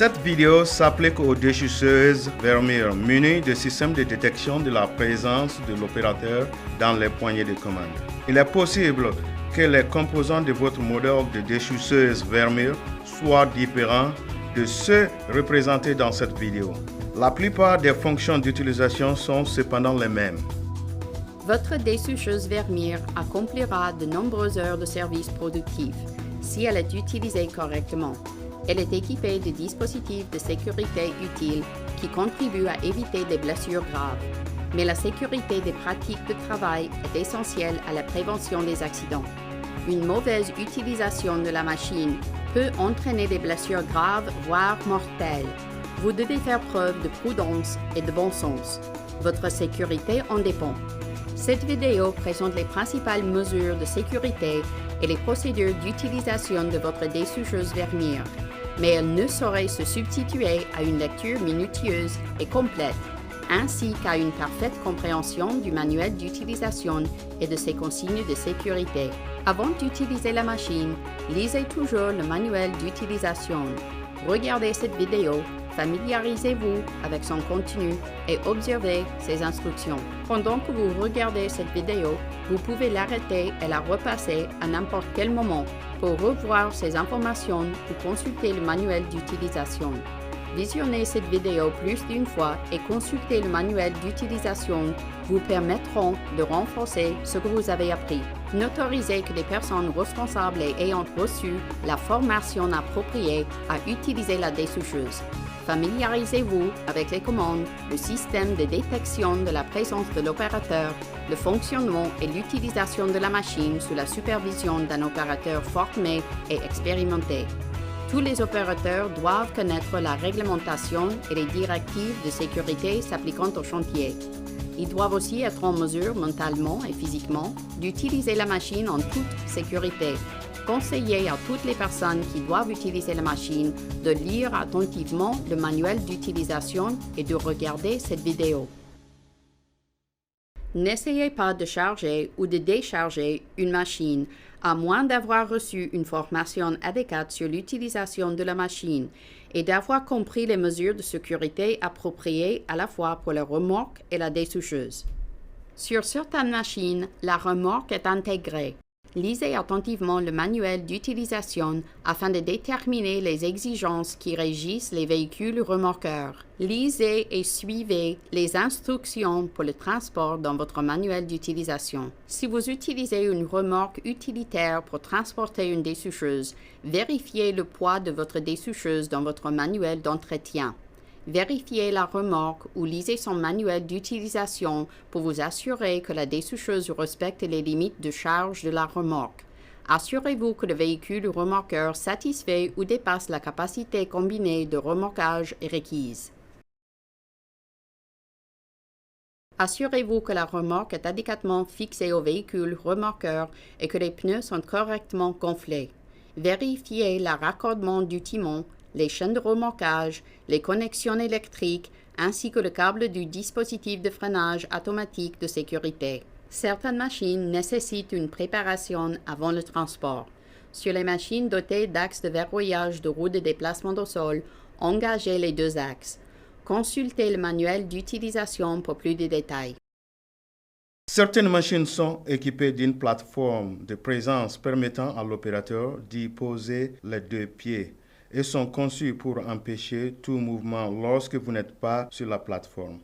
Cette vidéo s'applique aux déchausseuses Vermeer munies de systèmes de détection de la présence de l'opérateur dans les poignées de commande. Il est possible que les composants de votre modèle de déchousseuse Vermeer soient différents de ceux représentés dans cette vidéo. La plupart des fonctions d'utilisation sont cependant les mêmes. Votre dessoucheuse Vermeer accomplira de nombreuses heures de service productif si elle est utilisée correctement. Elle est équipée de dispositifs de sécurité utiles qui contribuent à éviter des blessures graves. Mais la sécurité des pratiques de travail est essentielle à la prévention des accidents. Une mauvaise utilisation de la machine peut entraîner des blessures graves, voire mortelles. Vous devez faire preuve de prudence et de bon sens. Votre sécurité en dépend. Cette vidéo présente les principales mesures de sécurité et les procédures d'utilisation de votre dessoucheuse Vermeer, mais elle ne saurait se substituer à une lecture minutieuse et complète, ainsi qu'à une parfaite compréhension du manuel d'utilisation et de ses consignes de sécurité. Avant d'utiliser la machine, lisez toujours le manuel d'utilisation. Regardez cette vidéo, familiarisez-vous avec son contenu et observez ses instructions. Pendant que vous regardez cette vidéo, vous pouvez l'arrêter et la repasser à n'importe quel moment pour revoir ces informations ou consulter le manuel d'utilisation. Visionner cette vidéo plus d'une fois et consulter le manuel d'utilisation vous permettront de renforcer ce que vous avez appris. N'autorisez que les personnes responsables et ayant reçu la formation appropriée à utiliser la dessoucheuse. Familiarisez-vous avec les commandes, le système de détection de la présence de l'opérateur, le fonctionnement et l'utilisation de la machine sous la supervision d'un opérateur formé et expérimenté. Tous les opérateurs doivent connaître la réglementation et les directives de sécurité s'appliquant au chantier. Ils doivent aussi être en mesure mentalement et physiquement d'utiliser la machine en toute sécurité. Conseillez à toutes les personnes qui doivent utiliser la machine de lire attentivement le manuel d'utilisation et de regarder cette vidéo. N'essayez pas de charger ou de décharger une machine à moins d'avoir reçu une formation adéquate sur l'utilisation de la machine et d'avoir compris les mesures de sécurité appropriées à la fois pour la remorque et la dessoucheuse. Sur certaines machines, la remorque est intégrée. Lisez attentivement le manuel d'utilisation afin de déterminer les exigences qui régissent les véhicules remorqueurs. Lisez et suivez les instructions pour le transport dans votre manuel d'utilisation. Si vous utilisez une remorque utilitaire pour transporter une dessoucheuse, vérifiez le poids de votre dessoucheuse dans votre manuel d'entretien. Vérifiez la remorque ou lisez son manuel d'utilisation pour vous assurer que la dessoucheuse respecte les limites de charge de la remorque. Assurez-vous que le véhicule remorqueur satisfait ou dépasse la capacité combinée de remorquage requise. Assurez-vous que la remorque est adéquatement fixée au véhicule remorqueur et que les pneus sont correctement gonflés. Vérifiez le raccordement du timon, les chaînes de remorquage, les connexions électriques, ainsi que le câble du dispositif de freinage automatique de sécurité. Certaines machines nécessitent une préparation avant le transport. Sur les machines dotées d'axes de verrouillage de roues de déplacement au sol, engagez les deux axes. Consultez le manuel d'utilisation pour plus de détails. Certaines machines sont équipées d'une plateforme de présence permettant à l'opérateur d'y poser les deux pieds et sont conçues pour empêcher tout mouvement lorsque vous n'êtes pas sur la plateforme.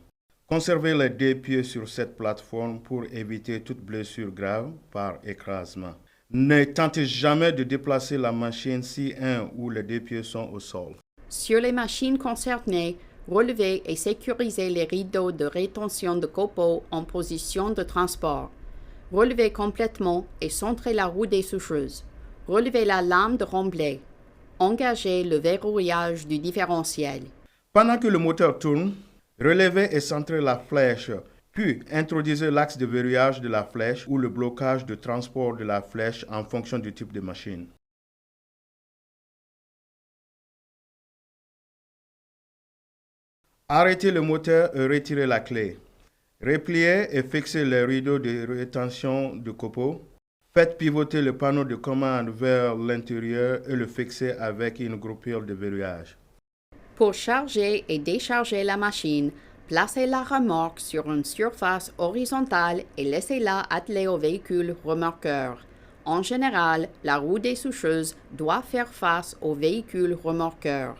Conservez les deux pieds sur cette plateforme pour éviter toute blessure grave par écrasement. Ne tentez jamais de déplacer la machine si un ou les deux pieds sont au sol. Sur les machines concernées, relevez et sécurisez les rideaux de rétention de copeaux en position de transport. Relevez complètement et centrez la roue dessoucheuse. Relevez la lame de remblai. Engagez le verrouillage du différentiel. Pendant que le moteur tourne, relevez et centrez la flèche, puis introduisez l'axe de verrouillage de la flèche ou le blocage de transport de la flèche en fonction du type de machine. Arrêtez le moteur et retirez la clé. Repliez et fixez les rideaux de rétention de copeaux. Faites pivoter le panneau de commande vers l'intérieur et le fixez avec une groupure de verrouillage. Pour charger et décharger la machine, placez la remorque sur une surface horizontale et laissez-la atteler au véhicule remorqueur. En général, la roue dessoucheuse doit faire face au véhicule remorqueur.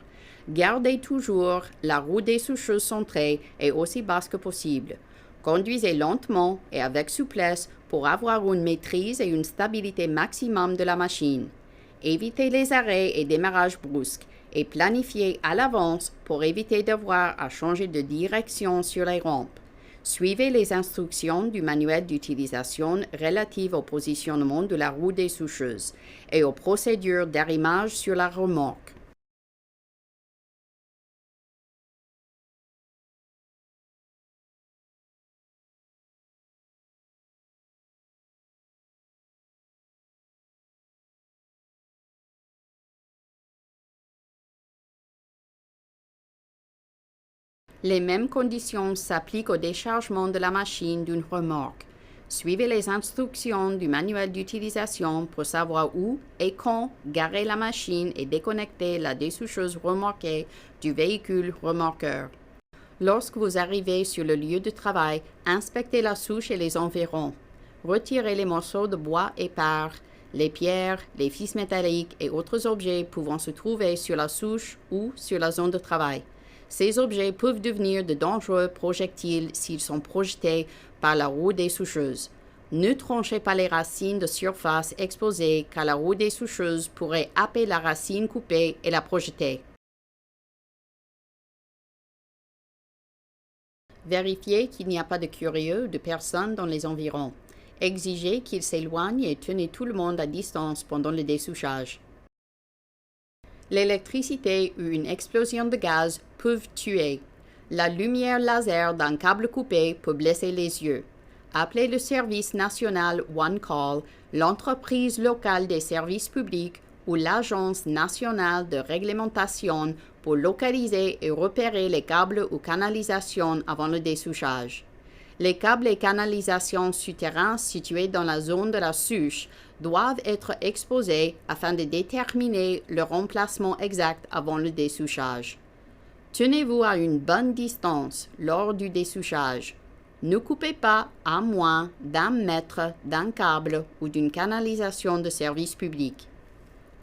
Gardez toujours la roue dessoucheuse centrée et aussi basse que possible. Conduisez lentement et avec souplesse pour avoir une maîtrise et une stabilité maximum de la machine. Évitez les arrêts et démarrages brusques et planifiez à l'avance pour éviter d'avoir à changer de direction sur les rampes. Suivez les instructions du manuel d'utilisation relatives au positionnement de la roue dessoucheuse et aux procédures d'arrimage sur la remorque. Les mêmes conditions s'appliquent au déchargement de la machine d'une remorque. Suivez les instructions du manuel d'utilisation pour savoir où et quand garer la machine et déconnecter la dessoucheuse remorquée du véhicule remorqueur. Lorsque vous arrivez sur le lieu de travail, inspectez la souche et les environs. Retirez les morceaux de bois épars, les pierres, les fils métalliques et autres objets pouvant se trouver sur la souche ou sur la zone de travail. Ces objets peuvent devenir de dangereux projectiles s'ils sont projetés par la roue dessoucheuse. Ne tranchez pas les racines de surface exposées car la roue dessoucheuse pourrait happer la racine coupée et la projeter. Vérifiez qu'il n'y a pas de curieux ou de personnes dans les environs. Exigez qu'ils s'éloignent et tenez tout le monde à distance pendant le dessouchage. L'électricité ou une explosion de gaz peuvent tuer. La lumière laser d'un câble coupé peut blesser les yeux. Appelez le service national OneCall, l'entreprise locale des services publics ou l'Agence nationale de réglementation pour localiser et repérer les câbles ou canalisations avant le dessouchage. Les câbles et canalisations souterrains situés dans la zone de la souche doivent être exposés afin de déterminer leur emplacement exact avant le dessouchage. Tenez-vous à une bonne distance lors du dessouchage. Ne coupez pas à moins d'1 mètre d'un câble ou d'une canalisation de service public.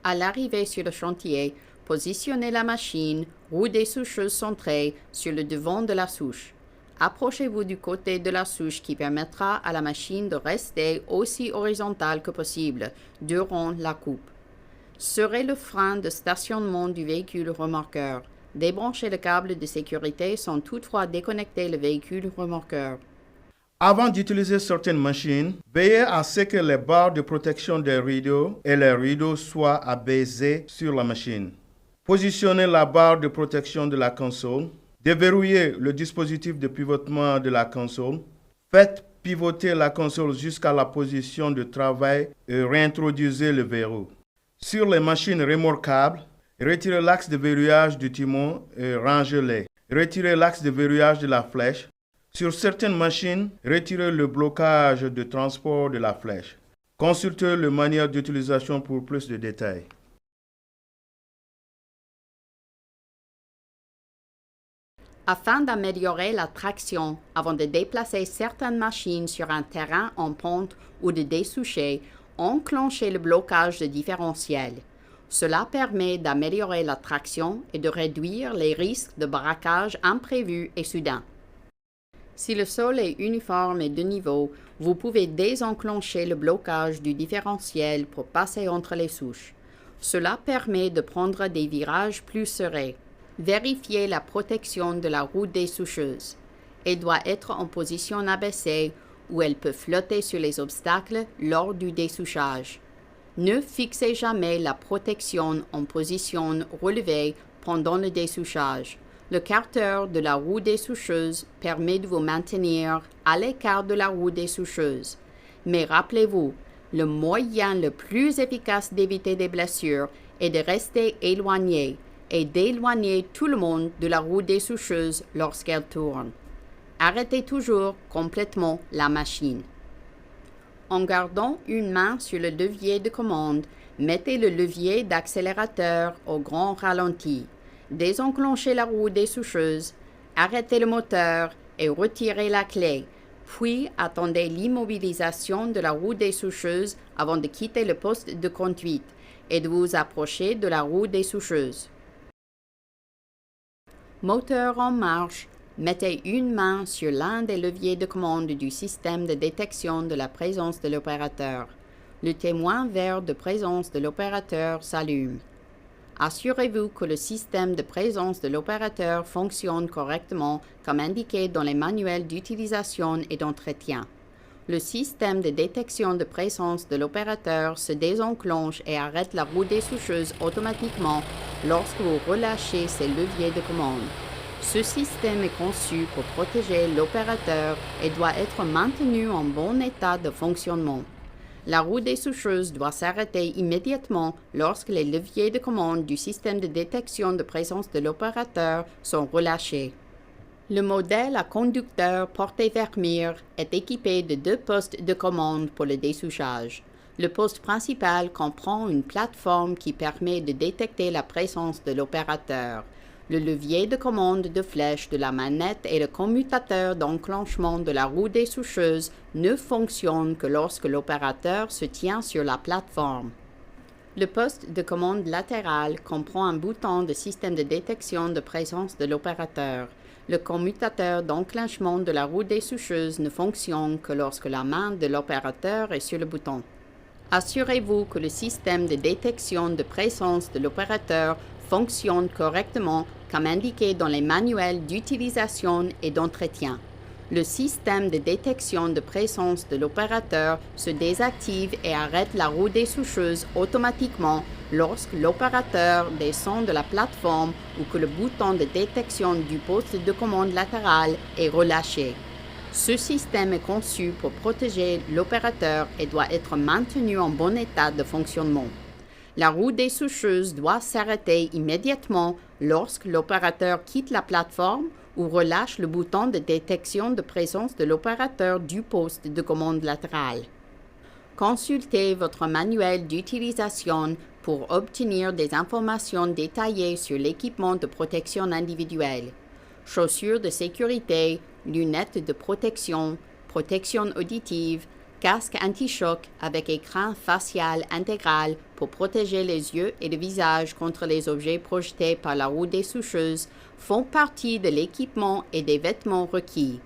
À l'arrivée sur le chantier, positionnez la machine, roue dessoucheuse centrée, sur le devant de la souche. Approchez-vous du côté de la souche qui permettra à la machine de rester aussi horizontale que possible durant la coupe. Serrez le frein de stationnement du véhicule remorqueur. Débranchez le câble de sécurité sans toutefois déconnecter le véhicule remorqueur. Avant d'utiliser certaines machines, veillez à ce que les barres de protection des rideaux et les rideaux soient abaissés sur la machine. Positionnez la barre de protection de la console. Déverrouillez le dispositif de pivotement de la console. Faites pivoter la console jusqu'à la position de travail et réintroduisez le verrou. Sur les machines remorquables, retirez l'axe de verrouillage du timon et rangez-les. Retirez l'axe de verrouillage de la flèche. Sur certaines machines, retirez le blocage de transport de la flèche. Consultez le manuel d'utilisation pour plus de détails. Afin d'améliorer la traction avant de déplacer certaines machines sur un terrain en pente ou de dessoucher, enclenchez le blocage de différentiel. Cela permet d'améliorer la traction et de réduire les risques de braquage imprévus et soudains. Si le sol est uniforme et de niveau, vous pouvez désenclencher le blocage du différentiel pour passer entre les souches. Cela permet de prendre des virages plus serrés. Vérifiez la protection de la roue dessoucheuse. Elle doit être en position abaissée où elle peut flotter sur les obstacles lors du dessouchage. Ne fixez jamais la protection en position relevée pendant le dessouchage. Le carter de la roue dessoucheuse permet de vous maintenir à l'écart de la roue dessoucheuse. Mais rappelez-vous, le moyen le plus efficace d'éviter des blessures est de rester éloigné et d'éloigner tout le monde de la roue dessoucheuse lorsqu'elle tourne. Arrêtez toujours complètement la machine. En gardant une main sur le levier de commande, mettez le levier d'accélérateur au grand ralenti. Désenclenchez la roue dessoucheuse, arrêtez le moteur et retirez la clé, puis attendez l'immobilisation de la roue dessoucheuse avant de quitter le poste de conduite et de vous approcher de la roue dessoucheuse. Moteur en marche, mettez une main sur l'un des leviers de commande du système de détection de la présence de l'opérateur. Le témoin vert de présence de l'opérateur s'allume. Assurez-vous que le système de présence de l'opérateur fonctionne correctement comme indiqué dans les manuels d'utilisation et d'entretien. Le système de détection de présence de l'opérateur se désenclenche et arrête la roue dessoucheuse automatiquement lorsque vous relâchez ces leviers de commande. Ce système est conçu pour protéger l'opérateur et doit être maintenu en bon état de fonctionnement. La roue dessoucheuse doit s'arrêter immédiatement lorsque les leviers de commande du système de détection de présence de l'opérateur sont relâchés. Le modèle à conducteur porté vers mur est équipé de 2 postes de commande pour le dessouchage. Le poste principal comprend une plateforme qui permet de détecter la présence de l'opérateur. Le levier de commande de flèche de la manette et le commutateur d'enclenchement de la roue dessoucheuse ne fonctionnent que lorsque l'opérateur se tient sur la plateforme. Le poste de commande latéral comprend un bouton de système de détection de présence de l'opérateur. Le commutateur d'enclenchement de la roue dessoucheuse ne fonctionne que lorsque la main de l'opérateur est sur le bouton. Assurez-vous que le système de détection de présence de l'opérateur fonctionne correctement comme indiqué dans les manuels d'utilisation et d'entretien. Le système de détection de présence de l'opérateur se désactive et arrête la roue dessoucheuse automatiquement lorsque l'opérateur descend de la plateforme ou que le bouton de détection du poste de commande latéral est relâché. Ce système est conçu pour protéger l'opérateur et doit être maintenu en bon état de fonctionnement. La roue dessoucheuse doit s'arrêter immédiatement lorsque l'opérateur quitte la plateforme ou relâche le bouton de détection de présence de l'opérateur du poste de commande latéral. Consultez votre manuel d'utilisation pour obtenir des informations détaillées sur l'équipement de protection individuelle. Chaussures de sécurité, lunettes de protection, protection auditive, casque anti-choc avec écran facial intégral pour protéger les yeux et le visage contre les objets projetés par la roue dessoucheuse font partie de l'équipement et des vêtements requis.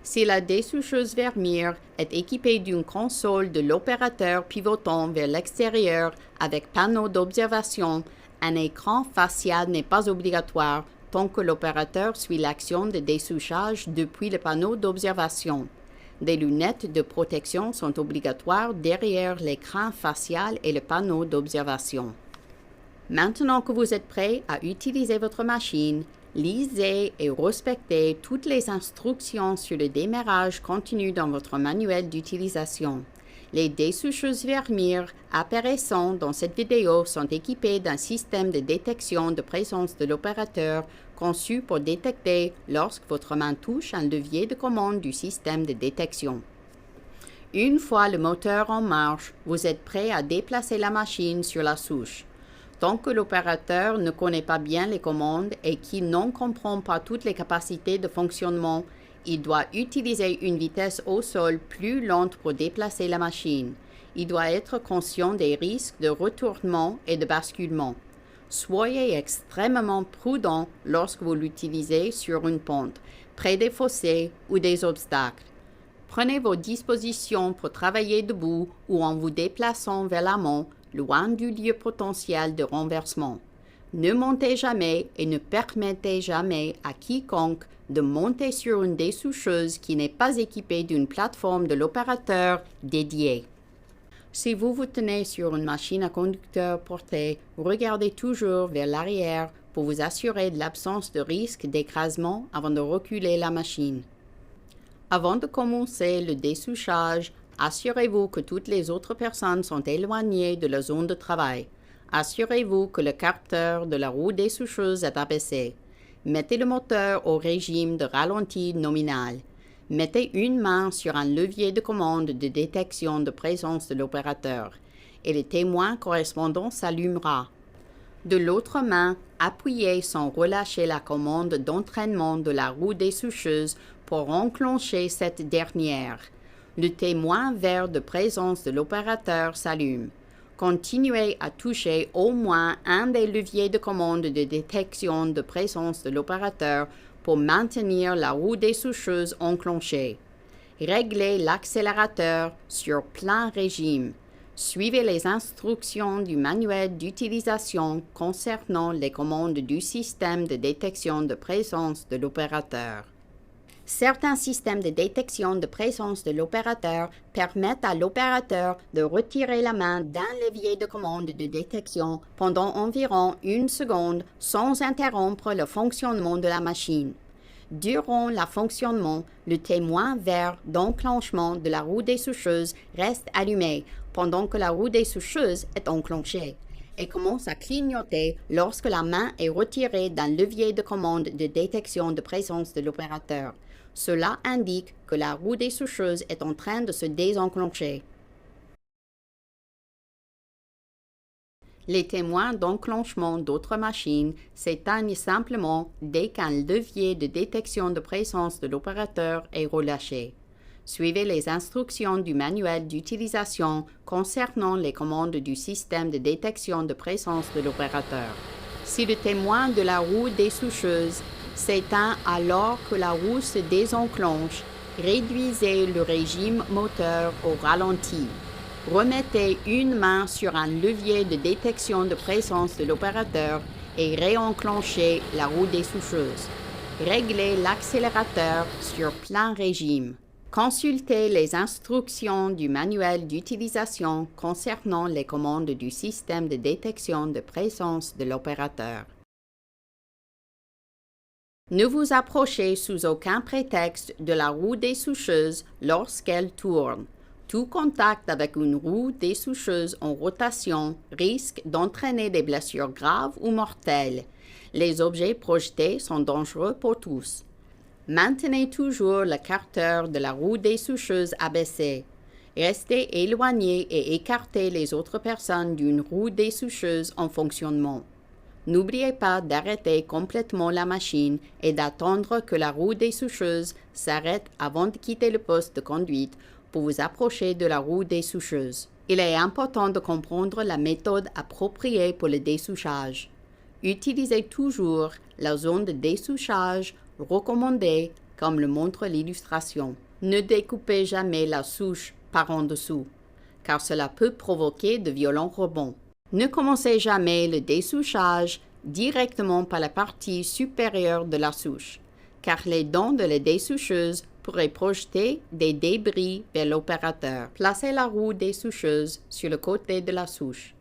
Si la dessoucheuse Vermeer est équipée d'une console de l'opérateur pivotant vers l'extérieur avec panneau d'observation, un écran facial n'est pas obligatoire tant que l'opérateur suit l'action de dessouchage depuis le panneau d'observation. Des lunettes de protection sont obligatoires derrière l'écran facial et le panneau d'observation. Maintenant que vous êtes prêt à utiliser votre machine, lisez et respectez toutes les instructions sur le démarrage continu dans votre manuel d'utilisation. Les dessoucheuses Vermeer apparaissant dans cette vidéo sont équipées d'un système de détection de présence de l'opérateur conçu pour détecter lorsque votre main touche un levier de commande du système de détection. Une fois le moteur en marche, vous êtes prêt à déplacer la machine sur la souche. Tant que l'opérateur ne connaît pas bien les commandes et qu'il n'en comprend pas toutes les capacités de fonctionnement, il doit utiliser une vitesse au sol plus lente pour déplacer la machine. Il doit être conscient des risques de retournement et de basculement. Soyez extrêmement prudent lorsque vous l'utilisez sur une pente, près des fossés ou des obstacles. Prenez vos dispositions pour travailler debout ou en vous déplaçant vers l'amont, loin du lieu potentiel de renversement. Ne montez jamais et ne permettez jamais à quiconque de monter sur une dessoucheuse qui n'est pas équipée d'une plateforme de l'opérateur dédiée. Si vous vous tenez sur une machine à conducteur porté, regardez toujours vers l'arrière pour vous assurer de l'absence de risque d'écrasement avant de reculer la machine. Avant de commencer le dessouchage, assurez-vous que toutes les autres personnes sont éloignées de la zone de travail. Assurez-vous que le capteur de la roue dessoucheuse est abaissé. Mettez le moteur au régime de ralenti nominal. Mettez une main sur un levier de commande de détection de présence de l'opérateur et le témoin correspondant s'allumera. De l'autre main, appuyez sans relâcher la commande d'entraînement de la roue dessoucheuse pour enclencher cette dernière. Le témoin vert de présence de l'opérateur s'allume. Continuez à toucher au moins un des leviers de commande de détection de présence de l'opérateur pour maintenir la roue dessoucheuse enclenchée. Réglez l'accélérateur sur plein régime. Suivez les instructions du manuel d'utilisation concernant les commandes du système de détection de présence de l'opérateur. Certains systèmes de détection de présence de l'opérateur permettent à l'opérateur de retirer la main d'un levier de commande de détection pendant environ 1 seconde sans interrompre le fonctionnement de la machine. Durant le fonctionnement, le témoin vert d'enclenchement de la roue dessoucheuse reste allumé pendant que la roue dessoucheuse est enclenchée et commence à clignoter lorsque la main est retirée d'un levier de commande de détection de présence de l'opérateur. Cela indique que la roue dessoucheuse est en train de se désenclencher. Les témoins d'enclenchement d'autres machines s'éteignent simplement dès qu'un levier de détection de présence de l'opérateur est relâché. Suivez les instructions du manuel d'utilisation concernant les commandes du système de détection de présence de l'opérateur. Si le témoin de la roue dessoucheuse s'éteint alors que la roue se désenclenche, réduisez le régime moteur au ralenti. Remettez une main sur un levier de détection de présence de l'opérateur et réenclenchez la roue dessoucheuse. Réglez l'accélérateur sur plein régime. Consultez les instructions du manuel d'utilisation concernant les commandes du système de détection de présence de l'opérateur. Ne vous approchez sous aucun prétexte de la roue dessoucheuse lorsqu'elle tourne. Tout contact avec une roue dessoucheuse en rotation risque d'entraîner des blessures graves ou mortelles. Les objets projetés sont dangereux pour tous. Maintenez toujours le carter de la roue dessoucheuse abaissé. Restez éloigné et écartez les autres personnes d'une roue dessoucheuse en fonctionnement. N'oubliez pas d'arrêter complètement la machine et d'attendre que la roue dessoucheuse s'arrête avant de quitter le poste de conduite pour vous approcher de la roue dessoucheuse. Il est important de comprendre la méthode appropriée pour le dessouchage. Utilisez toujours la zone de dessouchage recommandée comme le montre l'illustration. Ne découpez jamais la souche par en dessous, car cela peut provoquer de violents rebonds. Ne commencez jamais le dessouchage directement par la partie supérieure de la souche, car les dents de la dessoucheuse pourraient projeter des débris vers l'opérateur. Placez la roue dessoucheuse sur le côté de la souche.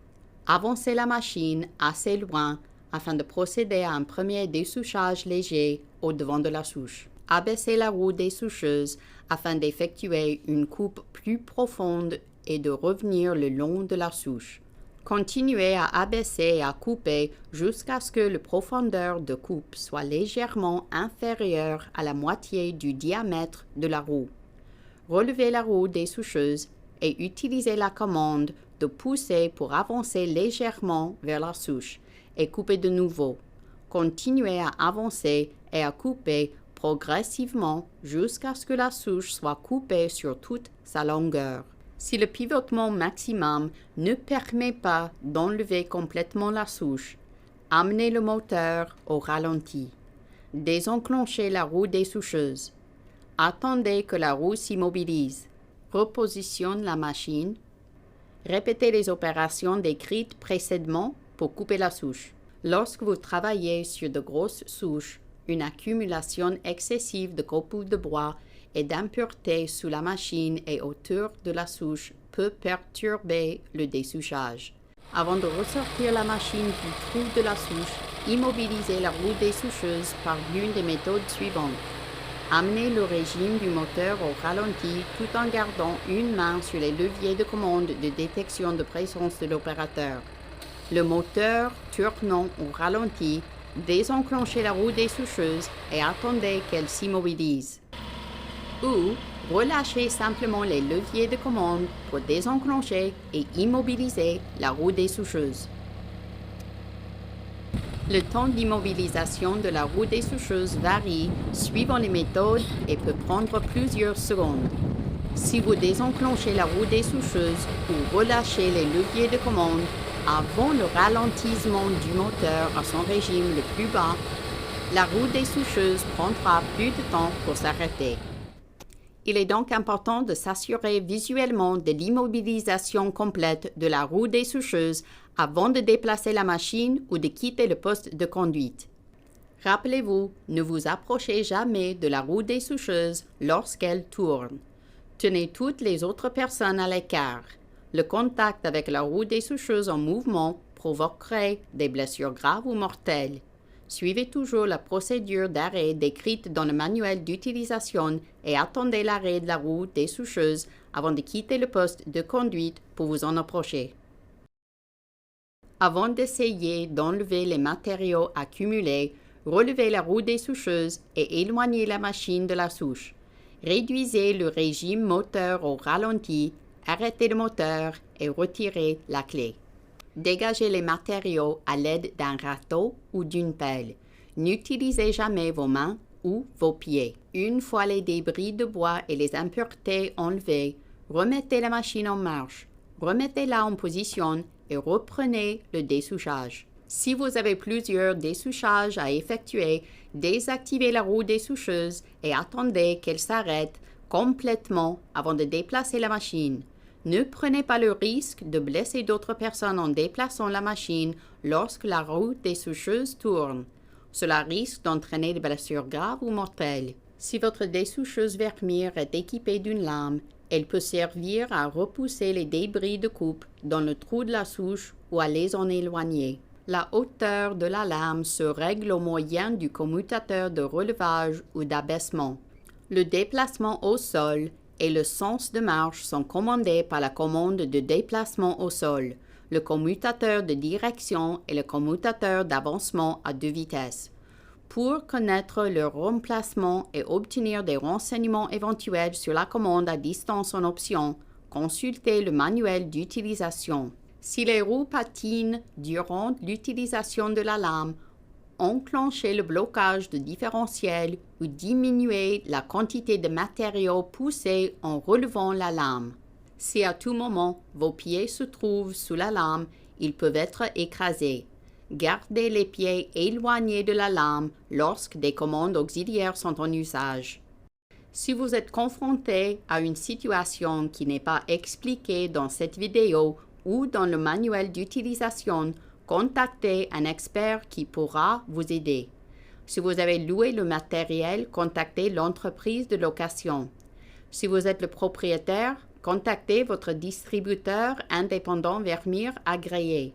Avancez la machine assez loin afin de procéder à un premier dessouchage léger au devant de la souche. Abaissez la roue dessoucheuse afin d'effectuer une coupe plus profonde et de revenir le long de la souche. Continuez à abaisser et à couper jusqu'à ce que la profondeur de coupe soit légèrement inférieure à la moitié du diamètre de la roue. Relevez la roue dessoucheuse et utilisez la commande de pousser pour avancer légèrement vers la souche et couper de nouveau. Continuez à avancer et à couper progressivement jusqu'à ce que la souche soit coupée sur toute sa longueur. Si le pivotement maximum ne permet pas d'enlever complètement la souche, amenez le moteur au ralenti. Désenclenchez la roue dessoucheuse. Attendez que la roue s'immobilise. Repositionne la machine. Répétez les opérations décrites précédemment pour couper la souche. Lorsque vous travaillez sur de grosses souches, une accumulation excessive de copeaux de bois et d'impuretés sous la machine et autour de la souche peut perturber le dessouchage. Avant de ressortir la machine du trou de la souche, immobilisez la roue dessoucheuse par l'une des méthodes suivantes. Amenez le régime du moteur au ralenti tout en gardant une main sur les leviers de commande de détection de présence de l'opérateur. Le moteur tournant au ralenti, désenclenchez la roue dessoucheuse et attendez qu'elle s'immobilise. Ou relâchez simplement les leviers de commande pour désenclencher et immobiliser la roue dessoucheuse. Le temps d'immobilisation de la roue dessoucheuse varie suivant les méthodes et peut prendre plusieurs secondes. Si vous désenclenchez la roue dessoucheuse ou relâchez les leviers de commande avant le ralentissement du moteur à son régime le plus bas, la roue dessoucheuse prendra plus de temps pour s'arrêter. Il est donc important de s'assurer visuellement de l'immobilisation complète de la roue dessoucheuse avant de déplacer la machine ou de quitter le poste de conduite. Rappelez-vous, ne vous approchez jamais de la roue dessoucheuse lorsqu'elle tourne. Tenez toutes les autres personnes à l'écart. Le contact avec la roue dessoucheuse en mouvement provoquerait des blessures graves ou mortelles. Suivez toujours la procédure d'arrêt décrite dans le manuel d'utilisation et attendez l'arrêt de la roue dessoucheuse avant de quitter le poste de conduite pour vous en approcher. Avant d'essayer d'enlever les matériaux accumulés, relevez la roue dessoucheuse et éloignez la machine de la souche. Réduisez le régime moteur au ralenti, arrêtez le moteur et retirez la clé. Dégagez les matériaux à l'aide d'un râteau ou d'une pelle. N'utilisez jamais vos mains ou vos pieds. Une fois les débris de bois et les impuretés enlevés, remettez la machine en marche. Remettez-la en position et reprenez le dessouchage. Si vous avez plusieurs dessouchages à effectuer, désactivez la roue dessoucheuse et attendez qu'elle s'arrête complètement avant de déplacer la machine. Ne prenez pas le risque de blesser d'autres personnes en déplaçant la machine lorsque la roue dessoucheuse tourne. Cela risque d'entraîner des blessures graves ou mortelles. Si votre dessoucheuse Vermeer est équipée d'une lame, elle peut servir à repousser les débris de coupe dans le trou de la souche ou à les en éloigner. La hauteur de la lame se règle au moyen du commutateur de relevage ou d'abaissement. Le déplacement au sol et le sens de marche sont commandés par la commande de déplacement au sol, le commutateur de direction et le commutateur d'avancement à 2 vitesses. Pour connaître leur remplacement et obtenir des renseignements éventuels sur la commande à distance en option, consultez le manuel d'utilisation. Si les roues patinent durant l'utilisation de la lame, enclenchez le blocage de différentiel ou diminuez la quantité de matériaux poussés en relevant la lame. Si à tout moment vos pieds se trouvent sous la lame, ils peuvent être écrasés. Gardez les pieds éloignés de la lame lorsque des commandes auxiliaires sont en usage. Si vous êtes confronté à une situation qui n'est pas expliquée dans cette vidéo ou dans le manuel d'utilisation, contactez un expert qui pourra vous aider. Si vous avez loué le matériel, contactez l'entreprise de location. Si vous êtes le propriétaire, contactez votre distributeur indépendant Vermeer agréé.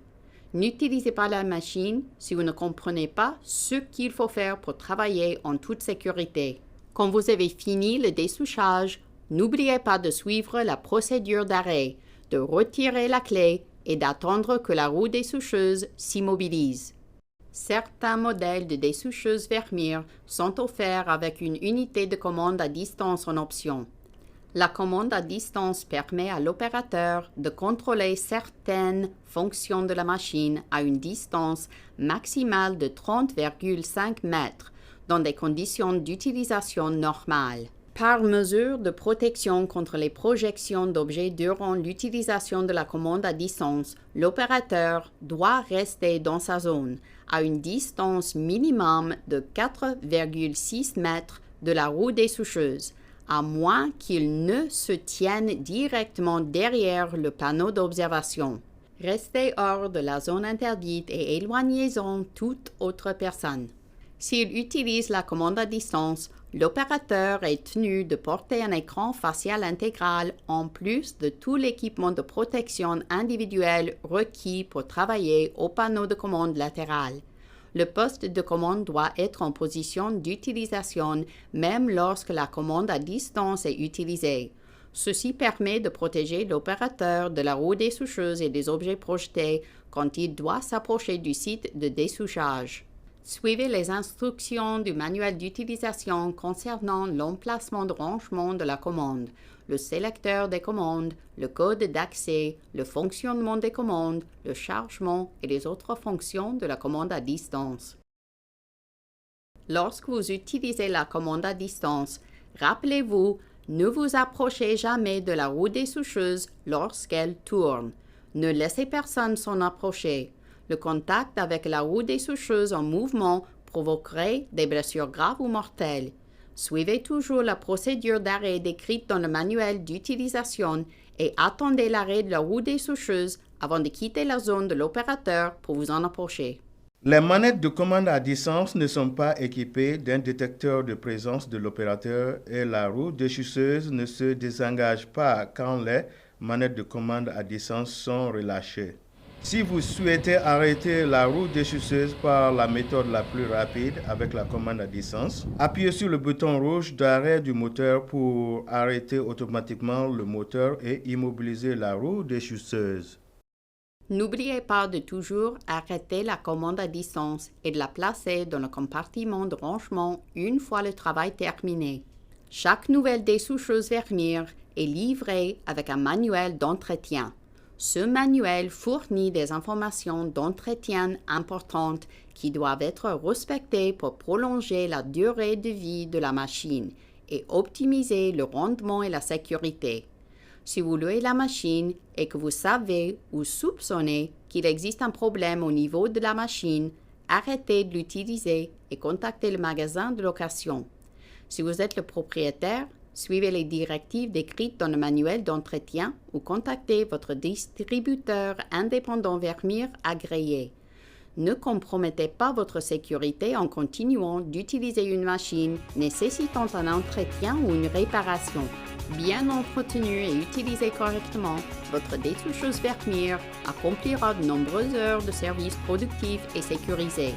N'utilisez pas la machine si vous ne comprenez pas ce qu'il faut faire pour travailler en toute sécurité. Quand vous avez fini le dessouchage, n'oubliez pas de suivre la procédure d'arrêt, de retirer la clé et d'attendre que la roue dessoucheuse s'immobilise. Certains modèles de dessoucheuses Vermeer sont offerts avec une unité de commande à distance en option. La commande à distance permet à l'opérateur de contrôler certaines fonctions de la machine à une distance maximale de 30,5 mètres dans des conditions d'utilisation normales. Par mesure de protection contre les projections d'objets durant l'utilisation de la commande à distance, l'opérateur doit rester dans sa zone à une distance minimum de 4,6 mètres de la roue dessoucheuse, à moins qu'il ne se tienne directement derrière le panneau d'observation. Restez hors de la zone interdite et éloignez-en toute autre personne. S'il utilise la commande à distance, l'opérateur est tenu de porter un écran facial intégral en plus de tout l'équipement de protection individuelle requis pour travailler au panneau de commande latéral. Le poste de commande doit être en position d'utilisation même lorsque la commande à distance est utilisée. Ceci permet de protéger l'opérateur de la roue dessoucheuse et des objets projetés quand il doit s'approcher du site de dessouchage. Suivez les instructions du manuel d'utilisation concernant l'emplacement de rangement de la commande. le sélecteur des commandes, le code d'accès, le fonctionnement des commandes, le chargement et les autres fonctions de la commande à distance. Lorsque vous utilisez la commande à distance, rappelez-vous, ne vous approchez jamais de la roue dessoucheuse lorsqu'elle tourne. Ne laissez personne s'en approcher. Le contact avec la roue dessoucheuse en mouvement provoquerait des blessures graves ou mortelles. Suivez toujours la procédure d'arrêt décrite dans le manuel d'utilisation et attendez l'arrêt de la roue dessoucheuse avant de quitter la zone de l'opérateur pour vous en approcher. Les manettes de commande à distance ne sont pas équipées d'un détecteur de présence de l'opérateur et la roue déchousseuse ne se désengage pas quand les manettes de commande à distance sont relâchées. Si vous souhaitez arrêter la roue déchousseuse par la méthode la plus rapide avec la commande à distance, appuyez sur le bouton rouge d'arrêt du moteur pour arrêter automatiquement le moteur et immobiliser la roue déchousseuse. N'oubliez pas de toujours arrêter la commande à distance et de la placer dans le compartiment de rangement une fois le travail terminé. Chaque nouvelle dessoucheuse Vermeer est livrée avec un manuel d'entretien. Ce manuel fournit des informations d'entretien importantes qui doivent être respectées pour prolonger la durée de vie de la machine et optimiser le rendement et la sécurité. Si vous louez la machine et que vous savez ou soupçonnez qu'il existe un problème au niveau de la machine, arrêtez de l'utiliser et contactez le magasin de location. Si vous êtes le propriétaire, suivez les directives décrites dans le manuel d'entretien ou contactez votre distributeur indépendant Vermeer agréé. Ne compromettez pas votre sécurité en continuant d'utiliser une machine nécessitant un entretien ou une réparation. Bien entretenue et utilisée correctement, votre dessoucheuse Vermeer accomplira de nombreuses heures de service productif et sécurisé.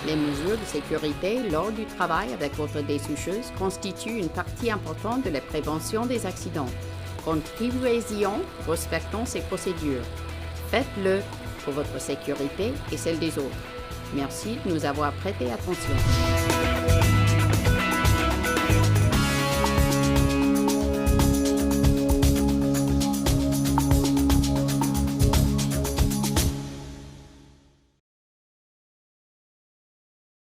Les mesures de sécurité lors du travail avec votre dessoucheuse constituent une partie importante de la prévention des accidents. Contribuez-y en respectant ces procédures. Faites-le pour votre sécurité et celle des autres. Merci de nous avoir prêté attention.